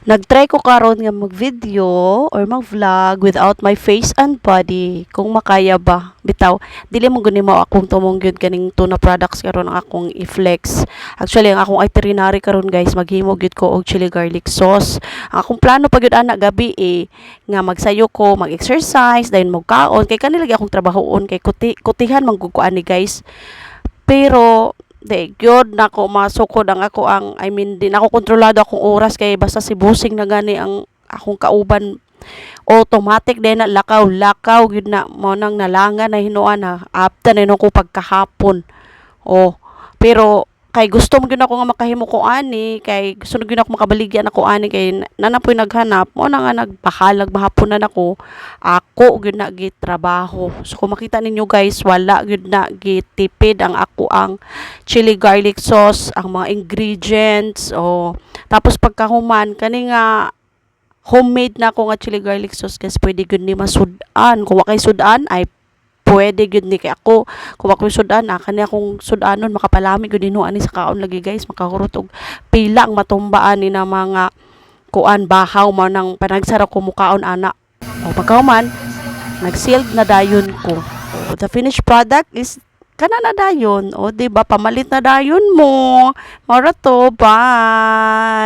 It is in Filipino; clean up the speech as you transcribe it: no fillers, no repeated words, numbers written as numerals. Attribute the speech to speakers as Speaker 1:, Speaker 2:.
Speaker 1: Nagtry ko karon nga mag-video or mag-vlog without my face and body. Kung makaya ba. Bitaw, dili mo guni mo akong tumongyod kaning tuna products karon ang akong i-flex. Actually, ang akong itinerary karon guys, maghimo gyud ko og chili garlic sauce. Ang akong plano pa gyud ana gabi nga magsayo ko, mag-exercise, dayon magkaon kay kanila akong trabahoon kay kutihan mangguguan ni guys. Pero de gyud nako masukod ang ako din ako kontrolado akong oras kay basta si busing na gani ang akong kauban automatic din na lakaw gyud na mo nang nalangan na hinuan na after na ko pagkahapon. Pero kay gusto mo gyud ako nga makahimo ko ani kay gusto gyud ako makabaligyan ako ani kay nanapoy naghanap mo na nga nagpahalag mahapon na nako ako gyud na gitrabaho. So kung makita ninyo guys, wala gyud na gitipid ang ako ang chili garlic sauce, ang mga ingredients tapos pagkahuman kani nga homemade na ako nga chili garlic sauce guys, pwede gyud ni masudan. Kung wa kay sudan ay pwede gyud ni kay ako kung ako sudan kani akong sudanon makapalami gyud hinuan ni sa kaon lagi guys, makahurot og pila ang matumbaan ni na mga kuan bahaw mo nang panagsara ko mukaon ana. Pagkahuman nag-sealed na dayon ko. The finished product is kana na dayon. Di ba pamalit na dayon mo. Mara to, bye.